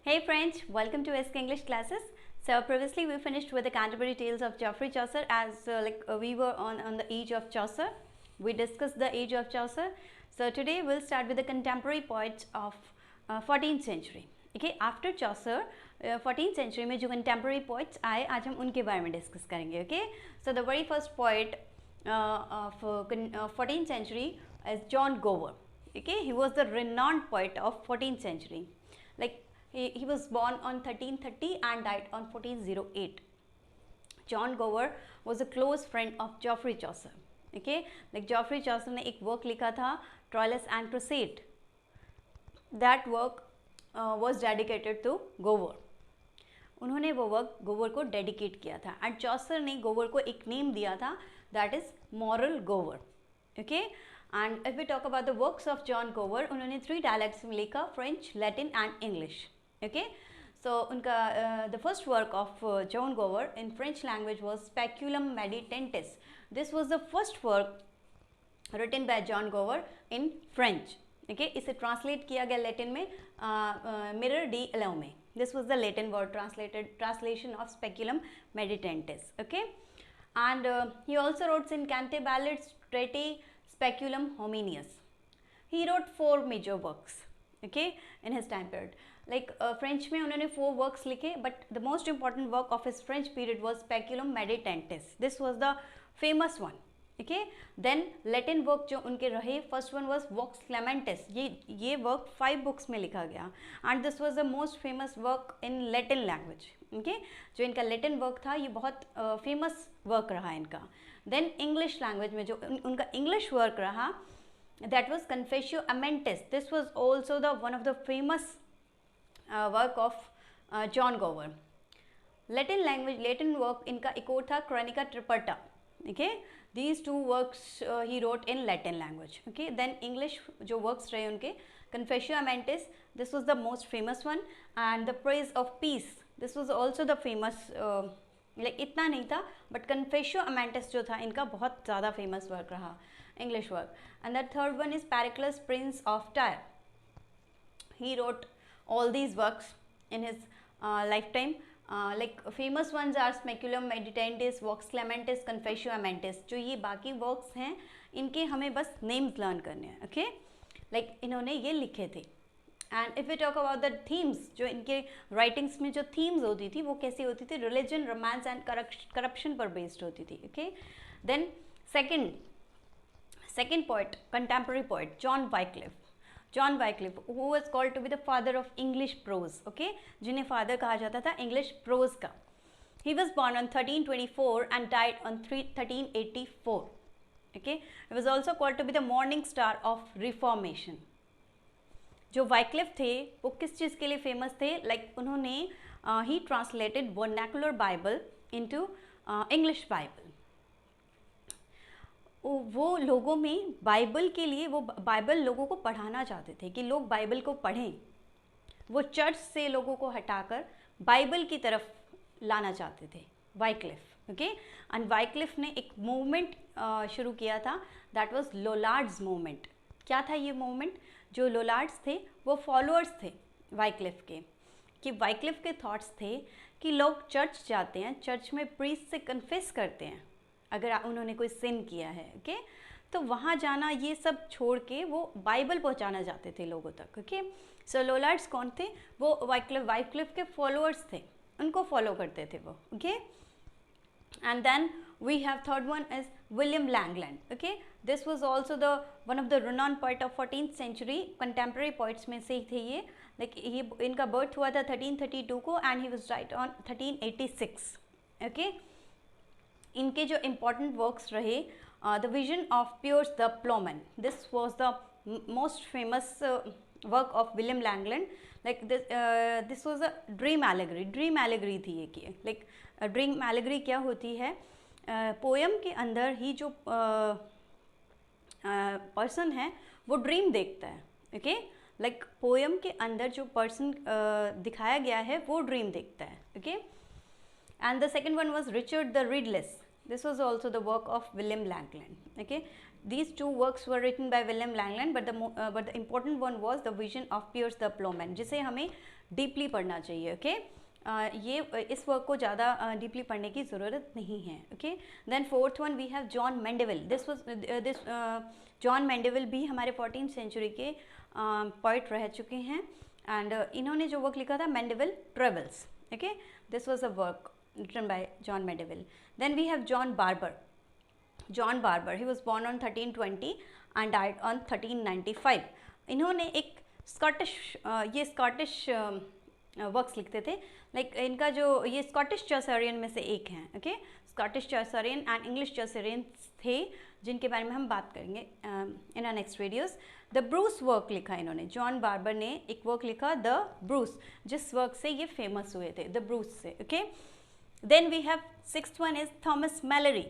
Hey friends, welcome to SK English classes. So previously we finished with the Canterbury Tales of Geoffrey Chaucer as we were on the age of Chaucer. We discussed the age of Chaucer. So today we'll start with the contemporary poets of 14th century. Okay, after Chaucer 14th century में जो contemporary poets आए आज हम उनके बारे में discuss करेंगे. Okay, so the very first poet of 14th century is John Gower. Okay, he was the renowned poet of 14th century. Like he was born on 1330 and died on 1408. John Gower was a close friend of Geoffrey Chaucer. Okay, like Geoffrey Chaucer ने एक work लिखा था Troilus and Cressida. That work was dedicated to Gower. उन्होंने वो work गोवर को dedicate किया था एंड चॉसर ने गोवर को एक नेम दिया था that is moral Gower. Okay, and if we talk about the works of John Gower, उन्होंने 3 डायलेक्ट्स में लिखा, French, Latin and English. Okay, so उनका the first work of John Gower in French language was speculum meditantis. This was the first work written by John Gower in French. Okay, इसे translate किया गया Latin में mirror डी एलो में. This was the Latin word translation of Speculum Meditentis. Okay, and he also wrote in Cante Ballads, Trete, Speculum Homineus. He wrote 4 major works. Okay, in his time period. Like French में उन्होंने 4 works लिखे, but the most important work of his French period was Speculum Meditentis. This was the famous one. Okay, then Latin work जो उनके रहे, first one was Vox Clementis. ये work 5 books में लिखा गया and this was the most famous work in Latin language. Okay, जो इनका Latin work था ये बहुत famous work रहा इनका. Then English language में जो उनका English work रहा, that was Confessio Amentis. This was also the one of the famous work of John Gower. Latin language Latin work इनका एक और था Chronica Triparta. Okay, these 2 works he wrote in Latin language. Okay, then English जो works रहे उनके, Confessio Amentis, this was the most famous one, and the Praise of Peace, this was also the famous like इतना नहीं था, but Confessio Amentis जो था इनका बहुत ज़्यादा famous work रहा, English work. And the third one is Pericles, Prince of Tyre. He wrote all these works in his lifetime. Like famous ones are Speculum Meditentis, Vox Clementis, Confessio Amentis. जो ये बाकी works हैं इनके हमें बस names learn करने हैं. Okay, like इन्होंने ये लिखे थे. And if we talk about the themes, जो इनके writings में जो themes होती थी वो कैसी होती थी, religion, romance and corruption पर based होती थी. Okay, then second poet, contemporary poet, John Wycliffe. John Wycliffe, who was called to be the father of English prose. Okay, जिन्हें father कहा जाता था English prose का. He was born on 1324 and died on 1384. Okay, he was also called to be the morning star of Reformation. जो Wycliffe थे वो किस चीज़ के लिए famous थे? Like उन्होंने he translated vernacular Bible into English Bible. वो लोगों में बाइबल के लिए, वो बाइबल लोगों को पढ़ाना चाहते थे कि लोग बाइबल को पढ़ें. वो चर्च से लोगों को हटाकर बाइबल की तरफ लाना चाहते थे वाइक्लिफ. ओके, एंड वाइक्लिफ ने एक मूवमेंट शुरू किया था, दैट वाज लोलार्ड्स मूवमेंट. क्या था ये मूवमेंट? जो लोलार्ड्स थे वो फॉलोअर्स थे वाइक्लिफ के, कि वाइक्लिफ के थॉट्स थे कि लोग चर्च जाते हैं, चर्च में प्रीस्ट से कन्फेस करते हैं अगर उन्होंने कोई सिन किया है. ओके, तो वहाँ जाना ये सब छोड़ के वो बाइबल पहुँचाना चाहते थे लोगों तक. ओके, सो लोलार्ड्स कौन थे? वो वाइक्लिफ के फॉलोअर्स थे, उनको फॉलो करते थे वो. Okay, and then we have third one is William Langland. Okay, this was also the one of the renowned poet of 14th century. Contemporary poets में से ही थे ये. लाइक इनका बर्थ हुआ था 1332 को and he was died on 1386. Okay, इनके जो इम्पॉर्टेंट वर्क्स रहे, the vision of Piers the ploughman. This was the most famous work of William Langland. Like this was a dream allegory थी ये कि लाइक ड्रीम एलेगरी क्या होती है, poem के अंदर ही जो पर्सन है वो ड्रीम देखता है. ओके, लाइक पोएम के अंदर जो पर्सन दिखाया गया है वो ड्रीम देखता है. Okay, and the second one was Richard the Reedless. This was also the work of William Langland. Okay, these 2 works were written by William Langland, but the important one was the Vision of Piers the Plowman, जिसे हमें deeply पढ़ना चाहिए, okay. ये इस work को ज़्यादा deeply पढ़ने की ज़रूरत नहीं है, okay. Then fourth one we have John Mandeville. This John Mandeville भी हमारे 14th सेंचुरी के पोइट रह चुके हैं, एंड इन्होंने जो वर्क लिखा था Mandeville travels, okay. This was a work written by John Mandeville. Then we have John Barber. John Barber, he was born on 1320 and died on 1395. इन्होंने एक स्कॉटिश वर्क्स लिखते थे, लाइक इनका जो ये स्कॉटिश चौसरियन में से एक हैं, okay. Scottish Chaucerian and English Chaucerian थे, जिनके बारे में हम बात करेंगे in our next videos. The Bruce work लिखा इन्होंने, जॉन बार्बर ने एक वर्क लिखा द ब्रूस, जिस वर्क से ये फेमस हुए थे, द ब्रूस से, okay. Then we have sixth one is Thomas Malory.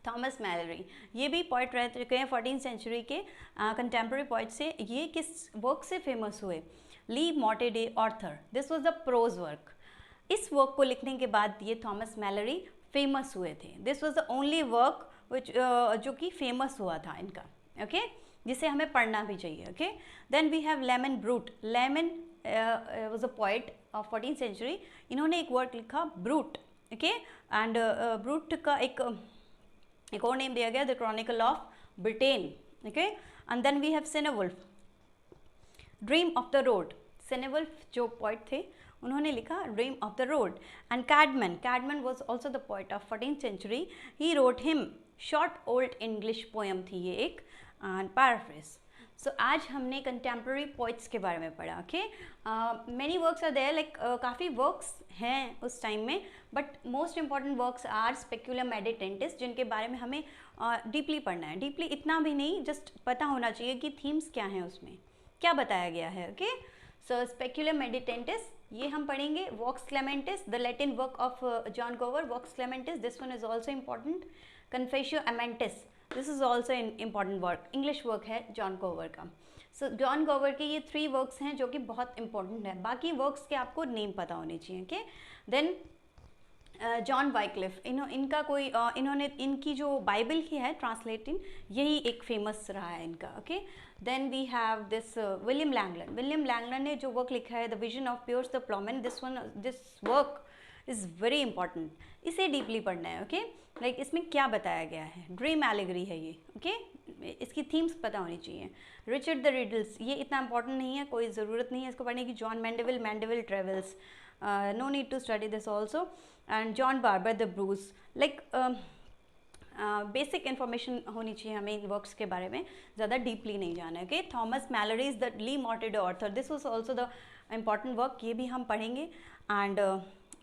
Thomas Malory ये भी पोइट रह चुके हैं 14th सेंचुरी के कंटेम्प्रेरी पोइट से। ये किस वर्क से फेमस हुए? Le morte d'Arthur, this was the prose work. इस वर्क को लिखने के बाद ये थॉमस मैलरी फेमस हुए थे। This was the only work which जो कि फेमस हुआ था इनका, ओके, जिसे हमें पढ़ना भी चाहिए, okay. Then we have Layamon Brut. Layamon was a poet of 14th century. इन्होंने एक वर्क लिखा ब्रूट, ओके, एंड ब्रूट का एक और नेम दिया गया the chronicle of Britain, okay. And then we have Cynewulf, dream of the rood. Cynewulf जो poet थे उन्होंने लिखा dream of the rood. And Caedmon was also the poet of 14th century. He wrote hymn short old English poem थी ये एक, and paraphrase. सो आज हमने contemporary poets के बारे में पढ़ा, okay. Many works are there, like काफ़ी वर्क्स हैं उस टाइम में, but most important works are Speculum Meditantis, जिनके बारे में हमें डीपली पढ़ना है। डीपली इतना भी नहीं, जस्ट पता होना चाहिए कि थीम्स क्या हैं, उसमें क्या बताया गया है, ओके। सो स्पेक्युलम मेडिटेंटिस ये हम पढ़ेंगे। Vox clamantis, the Latin work of John Gower, vox clamantis, this one is also important. Confessio amantis, this is also important work, English work है जॉन गोवर का। सो जॉन गोवर के ये 3 वर्क्स हैं जो कि बहुत इंपॉर्टेंट है। बाकी वर्क्स के आपको नेम पता होने चाहिए, ओके। देन जॉन वाइक्लिफ, इनका कोई इन्होंने इनकी जो बाइबल ही है ट्रांसलेटिंग, यही एक फेमस रहा है इनका, okay. Then we have this William Langland. William Langland ने जो वर्क लिखा है the vision of Piers the plowman, this work is very important. इसे डीपली पढ़ना है, ओके। लाइक इसमें क्या बताया गया है, ड्रीम एलेगरी है ये, ओके। इसकी थीम्स पता होनी चाहिए। रिचर्ड द रिडल्स, ये इतना इंपॉर्टेंट नहीं है, कोई ज़रूरत नहीं है इसको पढ़ने की। John Mandeville travels, no need to study this also. And John Barbour the Bruce, like basic information होनी चाहिए हमें इन वर्क्स के बारे में, ज़्यादा डीपली नहीं जाना है, okay. Thomas Malory is the le morte d'Arthur, this was also the important work, ये भी हम पढ़ेंगे। एंड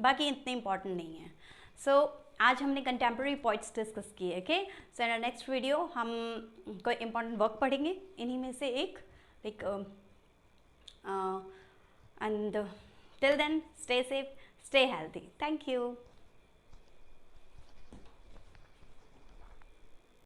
बाकी इतने इंपॉर्टेंट नहीं है। सो आज हमने कंटेम्प्रेरी पोइट्स डिस्कस किए, okay. So in next video हम कोई इंपॉर्टेंट वर्क पढ़ेंगे, इन्हीं में से एक, like and till then stay safe, stay healthy, thank you.